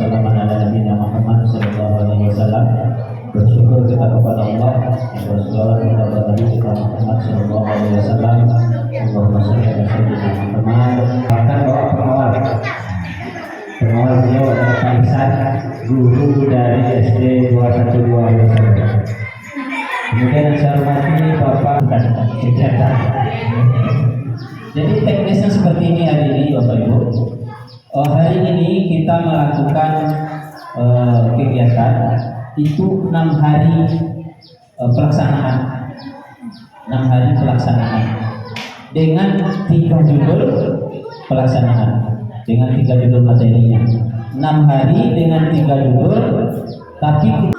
wasallam ala nabiyina Muhammad sallallahu alaihi wasallam. Bersyukur kita kepada Allah yang berselawat kepada Nabi kita Muhammad sallallahu alaihi wasallam. Allahumma shalli ala sayyidina Muhammad. Bahkan bahwa pengawal beliau adalah Pak Ihsan, guru dari SD 212 Wonosobo. Kemudian yang saya hormati Bapak Kegiatan. Jadi teknisnya seperti ini hari ini Bapak Ibu. Hari ini kita melakukan kegiatan itu 6 hari pelaksanaan, 6 hari pelaksanaan dengan 3 judul pelaksanaan, dengan 3 judul materinya. 6 hari dengan 3 judul, tapi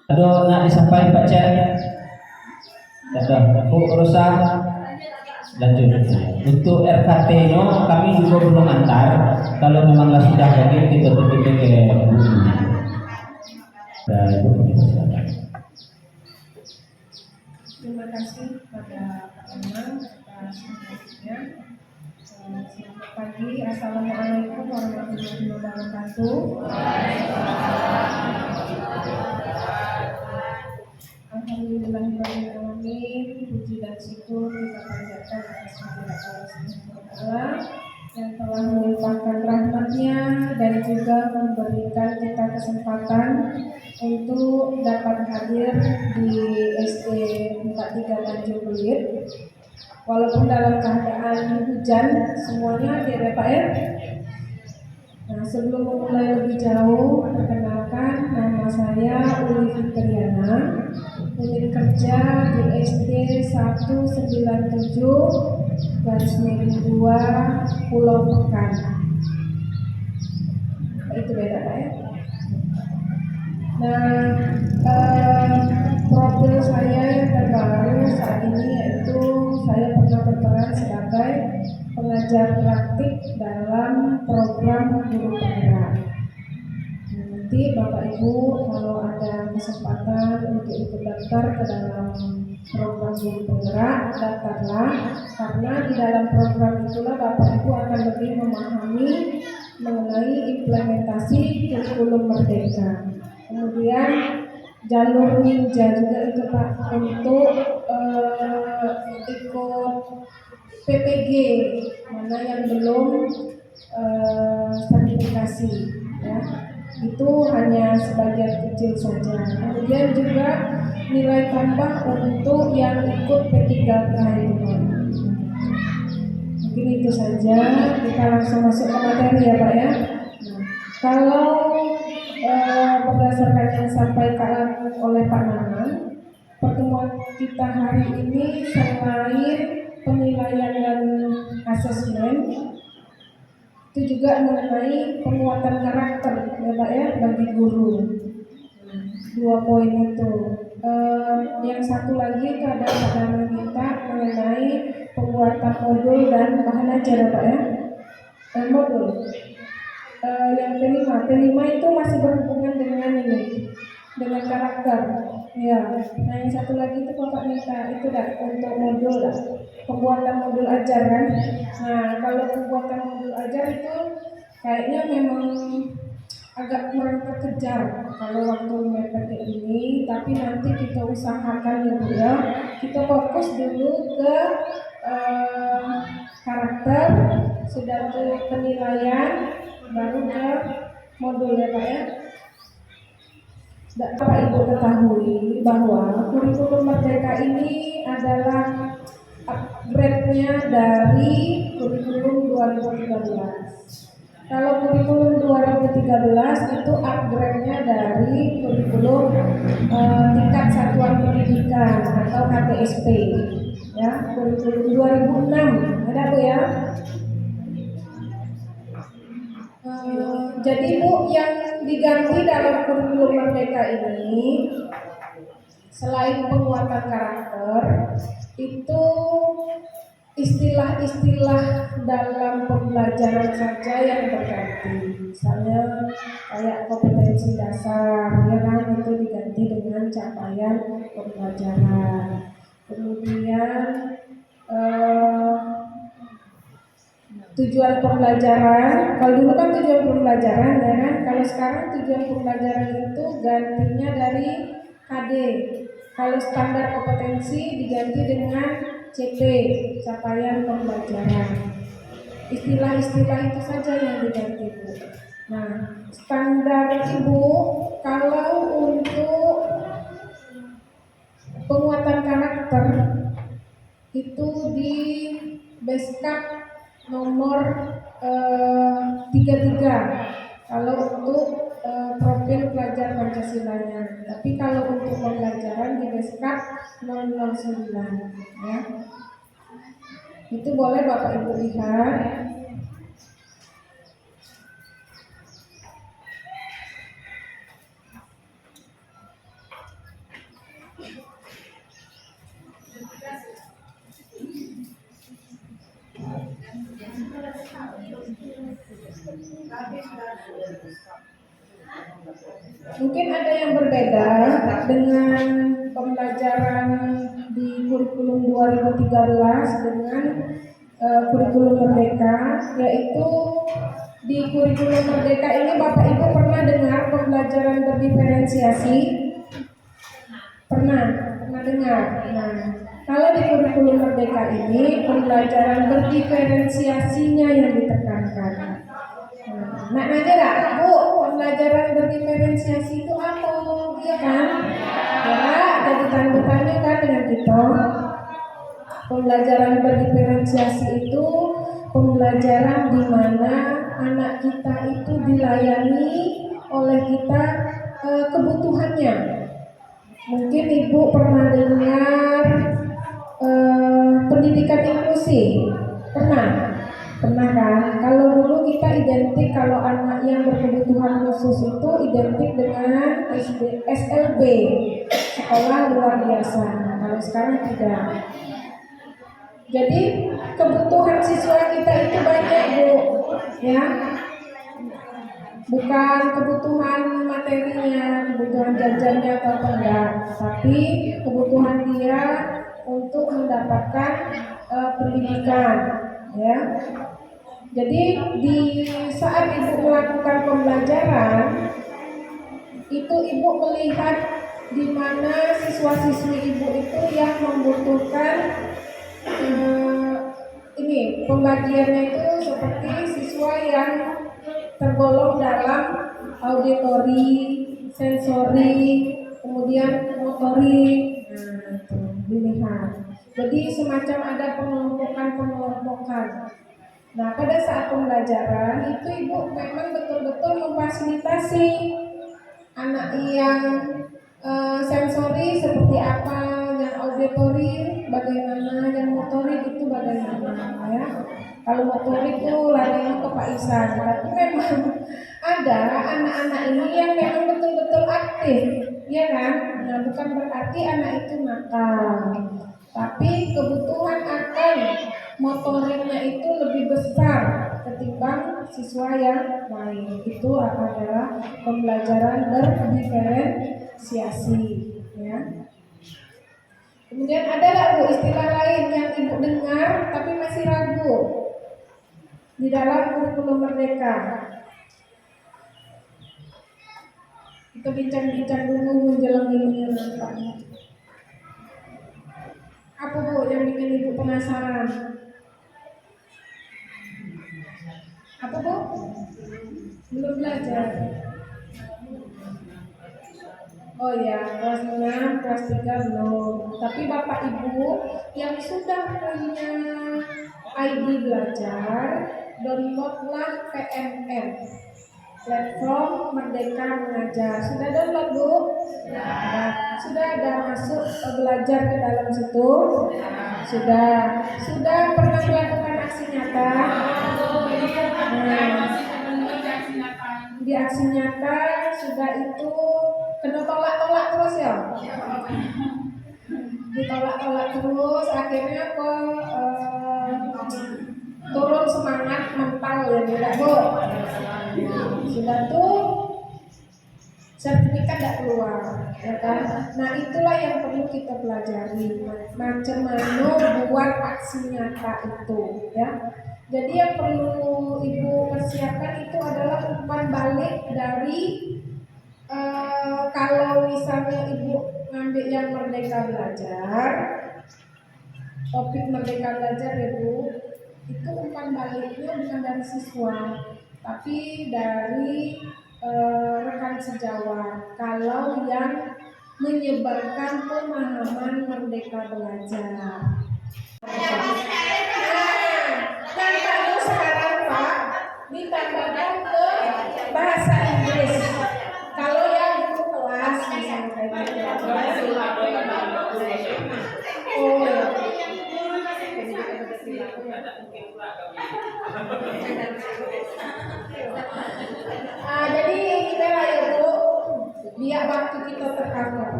aduh, nak disampaikan Pak Cek. Sudah, Bu Rosa lanjut. Untuk RKT no kami juga belum antar. Kalau memanglah sudah lagi kita tutup ke buku. Dan Ibu silakan. Terima kasih kepada Pak Anang atas informasinya. Selamat pagi, assalamualaikum warahmatullahi wabarakatuh. Alhamdulillahirrahmanirrahim. Puji dan syukur kita panjatkan atas kehadirat Allah Subhanahu wa Ta'ala yang telah melimpahkan rahmatnya dan juga memberikan kita kesempatan untuk dapat hadir di SD 43 Tanjung Belit. Walaupun dalam keadaan hujan semuanya ya Pak ya. Nah, sebelum memulai lebih jauh, perkenalkan nama saya Uli Fitriana, unit kerja di SD 197 /2 Pulau Pekan. Itu beda Pak ya. Nah, profil saya yang terbaru saat ini yaitu saya pernah berperan sebagai pengajar praktik dalam program guru penggerak. Nanti Bapak Ibu kalau ada kesempatan untuk ikut daftar ke dalam program guru penggerak, daftarlah, karena di dalam program itulah Bapak Ibu akan lebih memahami mengenai implementasi kurikulum Merdeka. Kemudian jalur ninja juga itu Pak untuk ikut PPG mana yang belum sertifikasi ya. Itu hanya sebagian kecil saja. Kemudian juga nilai tambah untuk yang ikut P3K itu. Mungkin itu saja, kita langsung masuk ke materi ya Pak ya. Nah, kalau berdasarkan yang disampaikan oleh Pak Nanang, pertemuan kita hari ini selain penilaian dan asesmen, itu juga mengenai penguatan karakter ya Pak ya bagi guru. 2 poin itu. Yang satu lagi itu ada Pak kita mengenai pembuatan modul dan bahan ajar ya Pak ya. Modul. Yang kelima itu masih berhubungan dengan ini, dengan karakter. Ya. Nah yang satu lagi itu Bapak minta itu dah untuk modul dah, pembuatan modul ajar kan. Nah kalau pembuatan modul ajar itu kayaknya memang agak kurang terkejar kalau waktu mepet ini, tapi nanti kita usahakan ya Bu ya, kita fokus dulu ke karakter, sudah tuh penilaian baru ke modul ya Pak ya. Bapak Ibu ketahui bahwa kurikulum Merdeka ini adalah upgrade-nya dari kurikulum 2013. Kalau kurikulum 2013 itu upgrade-nya dari kurikulum tingkat satuan pendidikan atau KTSP. Ya, kurikulum 2006 ada Bu ya. Jadi Bu, yang diganti dalam kurikulum Merdeka ini selain penguatan karakter itu istilah-istilah dalam pembelajaran saja yang berganti. Misalnya kayak kompetensi dasar, ya kan, itu diganti dengan capaian pembelajaran. Kemudian tujuan pembelajaran, kalau dulu kan tujuan pembelajaran ya kan, kalau sekarang tujuan pembelajaran itu gantinya dari HD. Kalau standar kompetensi diganti dengan CP, capaian pembelajaran. Istilah-istilah itu saja yang diganti Bu. Nah, standar Ibu kalau untuk penguatan karakter itu di Beskap nomor 33 kalau untuk profil pelajar Pancasilanya. Tapi kalau untuk pembelajaran di Beskap 009 ya. Itu boleh Bapak Ibu lihat. Mungkin ada yang berbeda dengan pembelajaran di kurikulum 2013 dengan kurikulum Merdeka, yaitu di kurikulum Merdeka ini Bapak Ibu pernah dengar pembelajaran berdiferensiasi? Pernah dengar. Nah, kalau di kurikulum Merdeka ini pembelajaran berdiferensiasinya yang ditekankan. Nah, nanya nggak, Bu, pembelajaran berdiferensiasi itu apa? Iya kan? Ya, jadi tanda tanya kan dengan kita. Pembelajaran berdiferensiasi itu pembelajaran di mana anak kita itu dilayani oleh kita kebutuhannya. Mungkin Ibu pernah dengar pendidikan inklusi, pernah kan? Kalau dulu kita identik kalau anak yang berkebutuhan khusus itu identik dengan SLB, sekolah luar biasa. Kalau sekarang tidak. Jadi kebutuhan siswa kita itu banyak Bu, ya. Bukan kebutuhan materinya, kebutuhan jajannya atau enggak, tapi kebutuhan dia untuk mendapatkan pendidikan, ya. Jadi di saat Ibu melakukan pembelajaran, itu Ibu melihat di mana siswa-siswi Ibu itu yang membutuhkan ini pembagiannya itu seperti siswa yang tergolong dalam auditori, sensori, kemudian motorik. Nah, itu dilihat. Jadi semacam ada pengelompokan. Nah, pada saat pembelajaran itu Ibu memang betul-betul memfasilitasi anak yang sensori seperti apa, yang auditori bagaimana, yang motorik itu bagaimana, ya. Kalau motorik itu larinya ke Pak Isan, tapi memang ada anak-anak ini yang memang betul-betul aktif, ya kan? Nah, bukan berarti anak itu nakal, tapi kebutuhan akan motoriknya itu lebih besar ketimbang siswa yang lain. Itu adalah pembelajaran berdiferensiasi, ya. Kemudian ada nggak Bu istilah lain yang Ibu dengar tapi masih ragu di dalam kurikulum Merdeka? Kita bincang-bincang dulu menjelang ini nampaknya. Apa Bu yang bikin Ibu penasaran? Apa Bu? Belum belajar. Oh ya, kelas 6, kelas 3 belum. Tapi Bapak Ibu yang sudah punya ID belajar, downloadlah PMM, Platform Merdeka Mengajar. Sudah download Bu? Sudah ada masuk belajar ke dalam situ? Sudah pernah melakukan aksi nyata? Di aksi nyata sudah itu kena tolak-tolak terus ya? Ditolak-tolak terus, akhirnya kok turun semangat mental ya tidak Bu? Sudah tuh sertifikat tidak keluar, ya kan? Nah itulah yang perlu kita pelajari, macam mana buat aksi nyata itu, ya. Jadi yang perlu Ibu persiapkan itu adalah umpan balik dari kalau misalnya Ibu ngambil yang Merdeka Belajar, topik Merdeka Belajar ya Bu, itu umpan baliknya bukan dari siswa, tapi dari rekan sejawat. Kalau yang menyebarkan pemahaman Merdeka Belajar. Dan kalau sekarang Pak ditambahkan ke bahasa Inggris. Kalau yang guru kelas misalnya kayak gitu. Oh ya. Jadi inilah ya Bu, biar waktu kita tercover.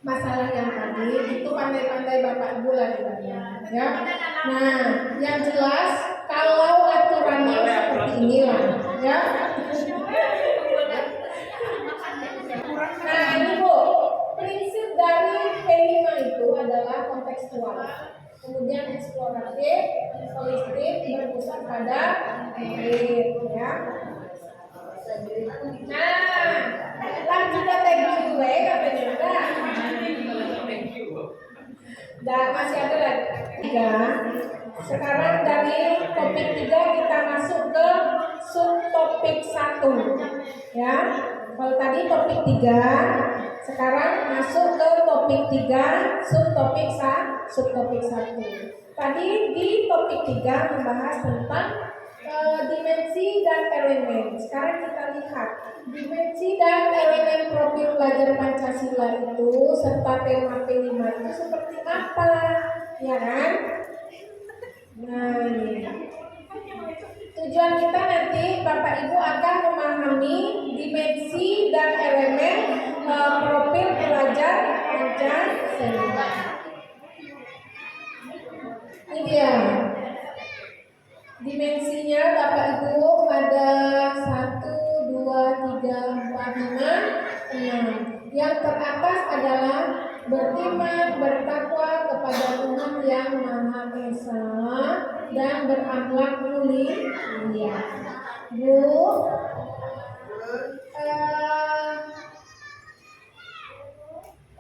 Masalah yang tadi itu pandai-pandai Bapak Ibu lah ya. Nah, yang jelas kalau aturannya seperti inilah ya. Nah, ini Bu, prinsip dari P5 itu adalah kontekstual. Kemudian eksploratif, holistik, berpusat pada merit ya. Nah, lanjut ke thank you katanya enggak? Dan masih ada lagi 3. Sekarang dari topik 3 kita masuk ke subtopik 1 ya. Kalau tadi topik 3, sekarang masuk ke topik 3 subtopik 1. Tadi di topik 3 membahas tentang dimensi dan elemen. Sekarang kita lihat dimensi dan elemen profil pelajar Pancasila itu serta tema P5 itu seperti apa, ya kan? Nah, ini. Tujuan kita nanti Bapak Ibu akan memahami dimensi dan elemen profil pelajar Pancasila. Ini dia. Dimensinya Bapak Ibu ada 1, 2, 3, 4, 5, 6. Yang teratas adalah beriman, bertakwa kepada Tuhan Yang Maha Esa dan berakhlak mulia. Bu,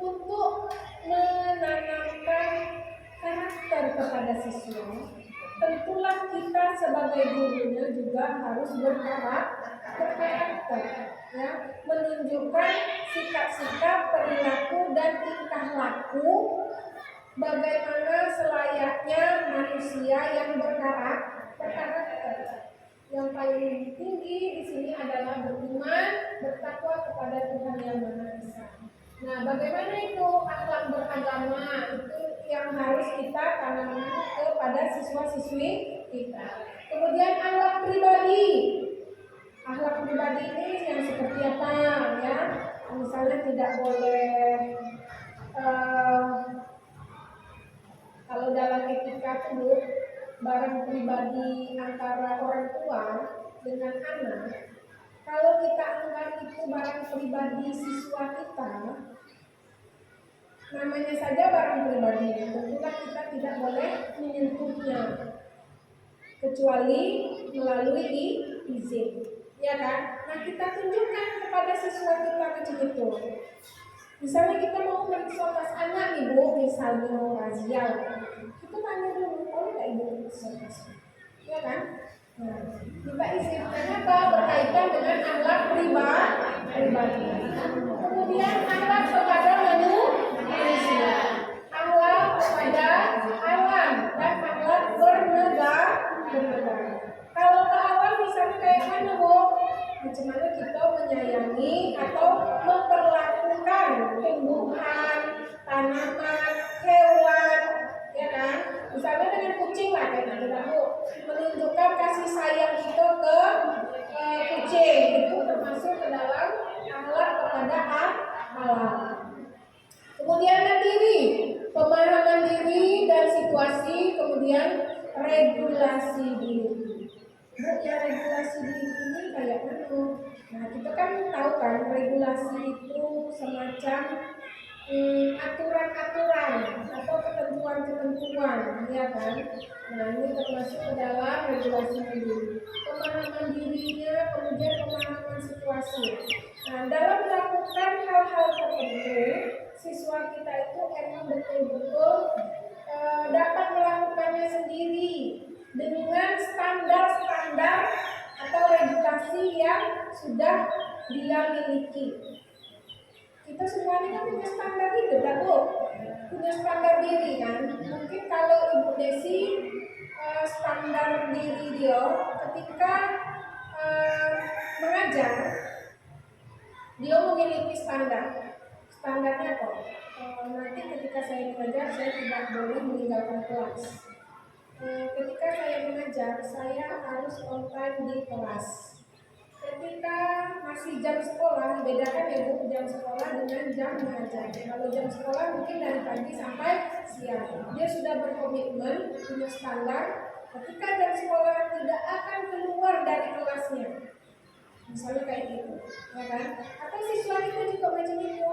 untuk menanamkan karakter kepada siswa, tentulah kita sebagai gurunya juga harus berkarakter, ya, menunjukkan sikap-sikap, perilaku dan tingkah laku bagaimana selayaknya manusia yang berkarakter. Yang paling tinggi di sini adalah beriman, bertakwa kepada Tuhan Yang Maha Esa. Nah, bagaimana itu akhlak beragama itu yang harus kita tanamkan kepada siswa-siswi kita. Kemudian akhlak pribadi. Akhlak pribadi ini yang seperti apa ya? Misalnya tidak boleh kalau dalam etika itu barang pribadi antara orang tua dengan anak. Kalau kita anggap itu barang pribadi siswa kita, namanya saja barang pribadi, tentulah kita tidak boleh menyentuhnya kecuali melalui izin, ya kan? Nah, kita tunjukkan kepada siswa kita macam itu. Misalnya kita mau periksa tas anak ibu, misalnya mau razia, kita tanya dulu, tahu nggak ibu periksa tas, ya kan? Nah, kita izinkan apa? Berkaitan dengan akhlak pribadi. Kemudian akhlak kepada manusia, akhlak kepada alam, dan akhlak bernegara. Kalau ke alam misalnya kayak mana, Bu? Macam mana kita menyayangi atau memperlakukan tumbuhan, tanaman, hewan, ya kan? Misalnya dengan kucing lah kayak gitu, Bu. Menunjukkan kasih sayang kita ke kucing, itu termasuk ke dalam akhlak kepada alam. Kemudian mandiri, pemahaman diri dan situasi, kemudian regulasi diri. Bu, ya regulasi diri ini kayak mana? Nah, kita kan tahu kan regulasi itu semacam aturan-aturan atau ketentuan-ketentuan, ya kan? Nah, ini termasuk ke dalam regulasi diri. Pemahaman dirinya, kemudian pemahaman situasi. Nah, dalam melakukan hal-hal tertentu, siswa kita itu emang betul-betul dapat melakukannya sendiri dengan standar-standar atau regulasi yang sudah dia miliki. Kita semua ini kan punya standar hidup, kan, Bu? Punya standar diri kan. Mungkin kalau Ibu Desi standar diri dia ketika mengajar, dia memiliki standar. Standarnya kok. Nanti ketika saya mengajar, saya tidak boleh meninggalkan kelas. Ketika saya mengajar, saya harus on time di kelas. Ketika masih jam sekolah, bedakan ya Bu, jam sekolah dengan jam mengajar. Kalau jam sekolah mungkin dari pagi sampai siang. Dia sudah berkomitmen, punya standar. Ketika jam sekolah tidak akan keluar dari kelasnya. Misalnya kayak gitu, ya kan? Atau siswa itu juga macam itu.